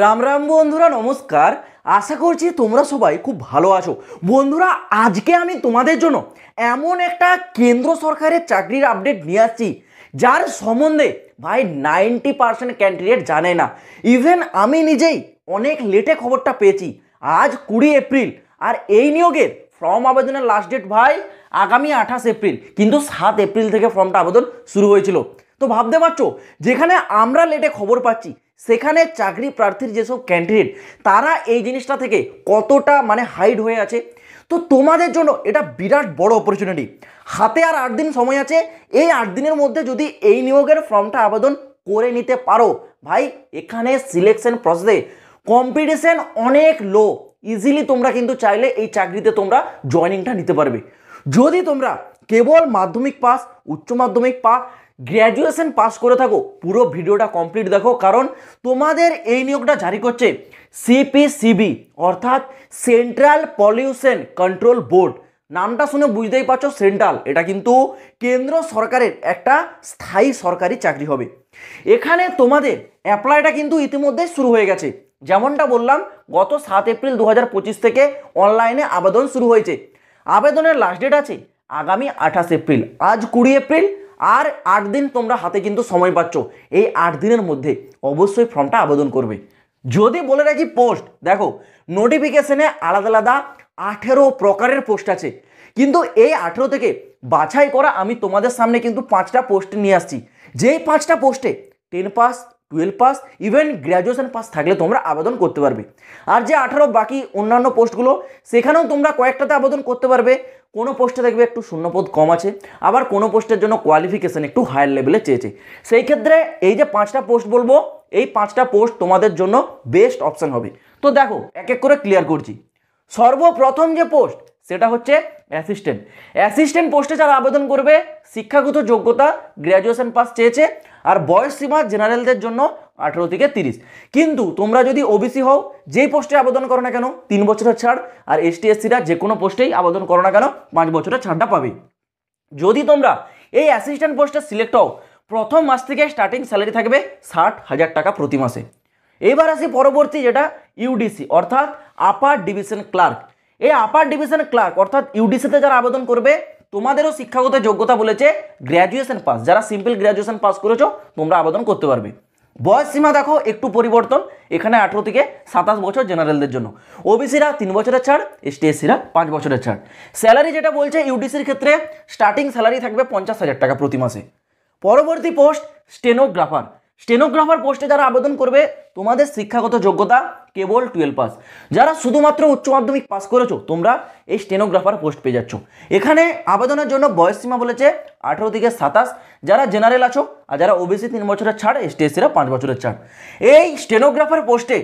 রাম রাম বন্ধুরা, নমস্কার। আশা করছি তোমরা সবাই খুব ভালো আছো। বন্ধুরা, আজকে আমি তোমাদের জন্য এমন একটা কেন্দ্র সরকারের চাকরির আপডেট নিয়ে আসছি যার সম্বন্ধে ভাই 90% ক্যান্ডিডেট জানে না। ইভেন আমি নিজেই অনেক লেটে খবরটা পেয়েছি, আজ 20 এপ্রিল। আর এই নিয়োগের ফর্ম আবেদনের লাস্ট ডেট ভাই আগামী 28 এপ্রিল, কিন্তু 7 এপ্রিল থেকে ফর্মটা আবেদন শুরু হয়েছিল। তো ভাবতে পারছো, যেখানে আমরা লেটে খবর পাচ্ছি সেখানে চাকরি প্রার্থীর যেসব ক্যান্ডিডেট তারা এই জিনিসটা থেকে কতটা হাইড হয়ে আছে। তো তোমাদের জন্য এটা বিরাট বড় অপরচুনিটি। হাতে আর 8 দিন সময় আছে। এই 8 দিনের মধ্যে যদি এই নিয়োগের ফর্মটা আবেদন করে নিতে পারো, ভাই এখানে সিলেকশন প্রসেসে কম্পিটিশন অনেক লো। ইজিলি তোমরা কিন্তু চাইলে এই চাকরিতে তোমরা জয়নিংটা নিতে পারবে। যদি তোমরা কেবল মাধ্যমিক পাস, উচ্চ মাধ্যমিক পাস, গ্র্যাজুয়েশন পাস করে থাকো, পুরো ভিডিওটা কমপ্লিট দেখো, কারণ তোমাদের এই নিয়োগটা জারি করছে সিপিসিবি অর্থাৎ সেন্ট্রাল পলিউশন কন্ট্রোল বোর্ড। নামটা শুনে বুঝতেই পারছো সেন্ট্রাল, এটা কিন্তু কেন্দ্র সরকারের একটা স্থায়ী সরকারি চাকরি হবে। এখানে তোমাদের অ্যাপ্লাইটা কিন্তু ইতিমধ্যে শুরু হয়ে গেছে। যেমনটা বললাম, গত 7 এপ্রিল 2025 থেকে অনলাইনে আবেদন শুরু হয়েছে। আবেদনের লাস্ট ডেট আছে আগামী 28 এপ্রিল। আজ 20 এপ্রিল, আর 8 দিন তোমরা হাতে কিন্তু সময় পাচ্ছ। এই 8 দিনের মধ্যে অবশ্যই ফর্মটা আবেদন করবে। যদি বলে রাখি পোস্ট, দেখো নোটিফিকেশনে আলাদা আলাদা 18 প্রকারের পোস্ট আছে, কিন্তু এই 18 থেকে বাছাই করা আমি তোমাদের সামনে কিন্তু 5টা পোস্ট নিয়ে আসছি। যেই 5টা পোস্টে 10 pass, 12 pass, even graduation pass থাকলে তোমরা আবেদন করতে পারবে। আর যে 18 বাকি অন্যান্য পোস্টগুলো, সেখানেও তোমরা কয়েকটাতে আবেদন করতে পারবে। কোনো পোস্টে দেখবে একটু শূন্যপদ কম আছে, আবার কোনো পোস্টের জন্য কোয়ালিফিকেশন একটু হায়ার লেভেলে চেয়েছে। সেই ক্ষেত্রে এই যে 5টা পোস্ট বলবো, এই 5টা পোস্ট তোমাদের জন্য বেস্ট অপশন হবে। তো দেখো এক এক করে ক্লিয়ার করছি। সর্বপ্রথম যে পোস্ট সেটা হচ্ছে অ্যাসিস্ট্যান্ট। অ্যাসিস্ট্যান্ট পোস্টে যারা আবেদন করবে, শিক্ষাগত যোগ্যতা গ্র্যাজুয়েশন পাস চেয়েছে, আর বয়স সীমা জেনারেলদের জন্য 18 থেকে 30। কিন্তু তোমরা যদি ওবিসি হও, যেই পোস্টে আবেদন করো না কেন 3 বছরের ছাড়, আর এসটি এসসিরা যে কোনো পোস্টেই আবেদন করো না কেন 5 বছরের ছাড়টা পাবে। যদি তোমরা এই অ্যাসিস্ট্যান্ট পোস্টে সিলেক্ট হও, প্রথম মাস থেকে স্টার্টিং স্যালারি থাকবে 60,000 টাকা প্রতি মাসে। এবার আসি পরবর্তী, যেটা ইউডিসি অর্থাৎ আপার ডিভিশন ক্লার্ক। এই আপার ডিভিশন ক্লার্ক অর্থাৎ ইউডিসিতে যারা আবেদন করবে, তোমাদেরও শিক্ষাগত যোগ্যতা বলেছে গ্র্যাজুয়েশন পাস। যারা সিম্পল গ্র্যাজুয়েশন পাস করেছো তোমরা আবেদন করতে পারবে। বয়স সীমা দেখো একটু পরিবর্তন, এখানে 18 থেকে 27 বছর জেনারেলদের জন্য, ওবিসিরা 3 বছরের ছাড়, এসটি এসসিরা 5 বছরের ছাড়। স্যালারি যেটা বলছে ইউডিসির ক্ষেত্রে স্টার্টিং স্যালারি থাকবে 50,000 টাকা প্রতি মাসে। পরবর্তী পোস্ট স্টেনোগ্রাফার। স্টেনোগ্রাফার পোস্টে যারা আবেদন করবে, তোমাদের শিক্ষাগত যোগ্যতা কেবল 12 পাস। যারা শুধুমাত্র উচ্চ মাধ্যমিক পাস করেছো, তোমরা এই স্টেনোগ্রাফার পোস্ট পেয়ে যাচ্ছ। এখানে আবেদনের জন্য বয়স সীমা বলেছে 18 থেকে 27, যারা জেনারেল আছো, আর যারা ওবিসি 3 বছরের ছাড়, এসটি এসসিরা 5 বছরের ছাড়। এই স্টেনোগ্রাফার পোস্টে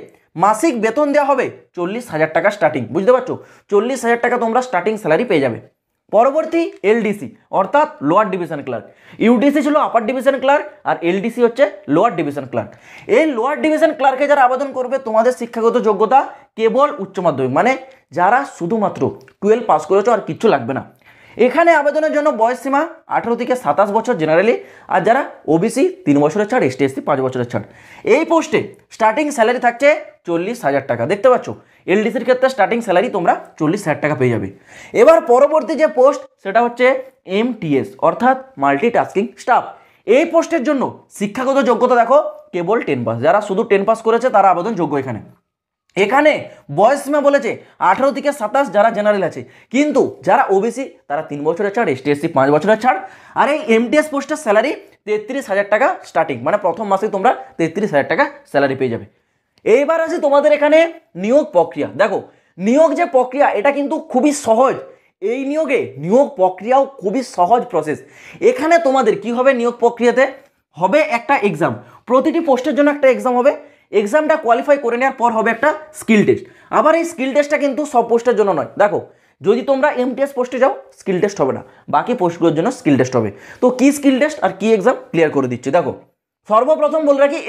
মাসিক বেতন দেওয়া হবে 40,000 টাকা স্টার্টিং। বুঝতে পারছো, 40,000 টাকা তোমরা স্টার্টিং স্যালারি পেয়ে যাবে। পরবর্তী এলডিসি অর্থাৎ লোয়ার ডিভিশন ক্লার্ক। ইউডিসি ছিল আপার ডিভিশন ক্লার্ক, আর এলডিসি হচ্ছে লোয়ার ডিভিশন ক্লার্ক। এই লোয়ার ডিভিশন ক্লার্কে যারা আবেদন করবে, তোমাদের শিক্ষাগত যোগ্যতা কেবল উচ্চ মাধ্যমিক, যারা শুধুমাত্র 12 পাস করেছো, আর কিচ্ছু লাগবে না। এখানে আবেদনের জন্য বয়স সীমা 18 থেকে 27 বছর জেনারেলি, আর যারা ওবিসি 3 বছরের ছাড়, এসটি এসসি 5 বছরের ছাড়। এই পোস্টে স্টার্টিং স্যালারি থাকছে 40,000 টাকা। দেখতে পাচ্ছ, এলডিসির ক্ষেত্রে স্টার্টিং স্যালারি তোমরা 40,000 টাকা পেয়ে যাবে। এবার পরবর্তী যে পোস্ট সেটা হচ্ছে এমটিএস অর্থাৎ মাল্টিটাস্কিং স্টাফ। এই পোস্টের জন্য শিক্ষাগত যোগ্যতা দেখো কেবল 10 পাস। যারা শুধু 10 পাস করেছে তারা আবেদন যোগ্য। এখানে বয়স সীমা বলেছে 18 থেকে 27, যারা জেনারেল আছে, কিন্তু যারা ওবিসি তারা 3 বছরের ছাড়, এসটি এসসি 5 বছরের ছাড়। আর এই এমটিএস পোস্টের স্যালারি 33,000 টাকা স্টার্টিং, প্রথম মাসে তোমরা 33,000 টাকা স্যালারি পেয়ে যাবে। এইবার আছে তোমাদের এখানে নিয়োগ প্রক্রিয়া। দেখো নিয়োগ যে প্রক্রিয়া, এটা কিন্তু খুবই সহজ। এই নিয়োগ প্রক্রিয়াও খুবই সহজ প্রসেস। এখানে তোমাদের কি হবে, নিয়োগ প্রক্রিয়াতে হবে একটা এক্সাম। প্রতিটি পোস্টের জন্য একটা এক্সাম হবে। এক্সামটা কোয়ালিফাই করে নেওয়ার পর হবে একটা স্কিল টেস্ট। আবার এই স্কিল টেস্টটা কিন্তু সব পোস্টের জন্য নয়। দেখো যদি তোমরা এমটিএস পোস্টে যাও, স্কিল টেস্ট হবে না, বাকি পোস্টগুলোর জন্য স্কিল টেস্ট হবে। তো কি স্কিল টেস্ট আর কি এক্সাম ক্লিয়ার করে দিচ্ছি। দেখো সর্বপ্রথম বলে রাখি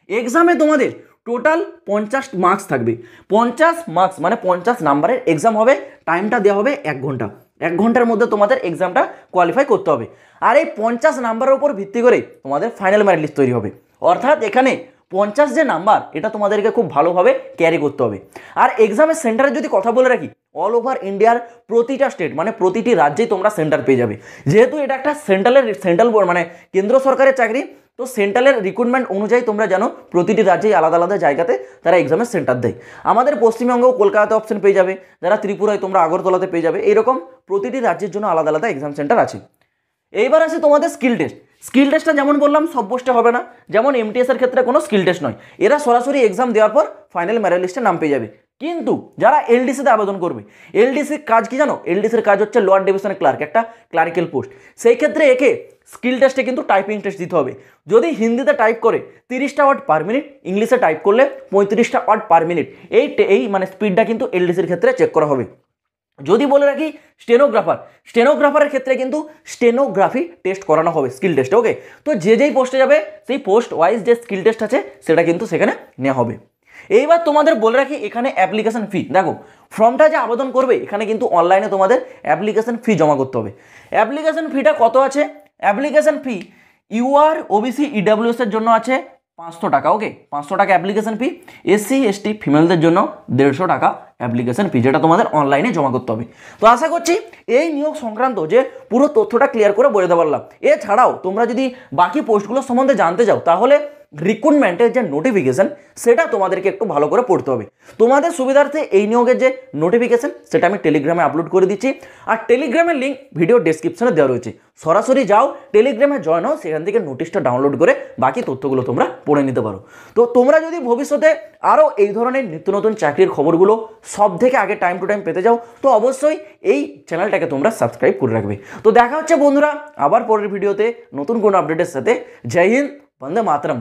এক্সামে তোমাদের টোটাল 50 মার্কস থাকবে। 50 মার্কস 50 নাম্বারের এক্সাম হবে। টাইমটা দেওয়া হবে 1 ঘন্টা। 1 ঘন্টার মধ্যে তোমাদের এক্সামটা কোয়ালিফাই করতে হবে। আর এই 50 নাম্বারের উপর ভিত্তি করে তোমাদের ফাইনাল মেরিট লিস্ট তৈরি হবে। অর্থাৎ এখানে 50 যে নাম্বার এটা তোমাদেরকে খুব ভালোভাবে ক্যারি করতে হবে। আর এক্সামের সেন্টারের যদি কথা বলে রাখি, অল ওভার ইন্ডিয়ার প্রতিটা স্টেট মানে প্রতিটি রাজ্যেই তোমরা সেন্টার পেয়ে যাবে। যেহেতু এটা একটা সেন্ট্রাল বোর্ড মানে কেন্দ্র সরকারের চাকরি, তো সেন্ট্রালের রিক্রুটমেন্ট অনুযায়ী তোমরা জানো প্রতিটি রাজ্যেই আলাদা আলাদা জায়গাতে তারা এক্সামের সেন্টার দেয়। আমাদের পশ্চিমবঙ্গেও কলকাতাতে অপশন পেয়ে যাবে, যারা ত্রিপুরায় তোমরা আগরতলাতে পেয়ে যাবে। এইরকম প্রতিটি রাজ্যের জন্য আলাদা আলাদা এক্সাম সেন্টার আছে। এইবার আছে তোমাদের স্কিল টেস্ট। স্কিল টেস্টটা যেমন বললাম সব পোস্টে হবে না, যেমন এমটিএস এর ক্ষেত্রে কোনো স্কিল টেস্ট নয়, এরা সরাসরি এক্সাম দেওয়ার পর ফাইনাল মেরিট লিস্টে নাম পেয়ে যাবে। কিন্তু যারা এলডিসিতে আবেদন করবে, এলডিসির কাজ কি জানো? এলডিসির কাজ হচ্ছে লোয়ার ডিভিশনের ক্লার্ক, একটা ক্লারিক্যাল পোস্ট। সেই ক্ষেত্রে একে স্কিল টেস্টে কিন্তু টাইপিং টেস্ট দিতে হবে। যদি হিন্দিতে টাইপ করে 30টা ওয়ার্ড পার মিনিট, ইংলিশে টাইপ করলে 35টা ওয়ার্ড পার মিনিট, এই মানে স্পিডটা কিন্তু এলডিসির ক্ষেত্রে চেক করা হবে। যদি বলে রাখি স্টেনোগ্রাফারের ক্ষেত্রে কিন্তু স্টেনোগ্রাফি টেস্ট করানো হবে স্কিল টেস্টে। ওকে, তো যেই পোস্টে যাবে সেই পোস্ট ওয়াইজ যে স্কিল টেস্ট আছে সেটা কিন্তু সেখানে নেওয়া হবে। এইবার তোমাদের বলে রাখি এখানে অ্যাপ্লিকেশন ফি, দেখো ফর্মটা যে আবেদন করবে এখানে কিন্তু অনলাইনে তোমাদের অ্যাপ্লিকেশন ফি জমা করতে হবে। অ্যাপ্লিকেশন ফিটা কত আছে? Application fee UR OBC EWS এর জন্য আছে 500 টাকা। ওকে, 500 টাকা অ্যাপ্লিকেশন ফি। এসসি এসটি ফিমেলদের জন্য 150 টাকা অ্যাপ্লিকেশন ফি, যেটা তোমাদের অনলাইনে জমা করতে হবে। তো আশা করছি এই নিয়োগ সংক্রান্ত যে পুরো তথ্যটা ক্লিয়ার করে বলে দিতে পারলাম। এছাড়াও তোমরা যদি বাকি পোস্টগুলো সম্বন্ধে জানতে চাও তাহলে রিক্রুটমেন্টের যে নোটিফিকেশন সেটা তোমাদেরকে একটু ভালো করে পড়তে হবে। তোমাদের সুবিধার্থে এই নিয়োগের যে নোটিফিকেশন সেটা আমি টেলিগ্রামে আপলোড করে দিচ্ছি, আর টেলিগ্রামের লিঙ্ক ভিডিও ডেসক্রিপশনে দেওয়া রয়েছে। সরাসরি যাও টেলিগ্রামে জয়েন হও, সেখান থেকে নোটিশটা ডাউনলোড করে বাকি তথ্যগুলো তোমরা পড়ে নিতে পারো। তো তোমরা যদি ভবিষ্যতে আরও এই ধরনের নিত্য নতুন চাকরির খবরগুলো সব থেকে আগে টাইম টু টাইম পেতে যাও তো অবশ্যই এই চ্যানেলটাকে তোমরা সাবস্ক্রাইব করে রাখবে। তো দেখা হচ্ছে বন্ধুরা আবার পরের ভিডিওতে নতুন কোনো আপডেটের সাথে। জয় হিন্দ, বন্দে মাতরম।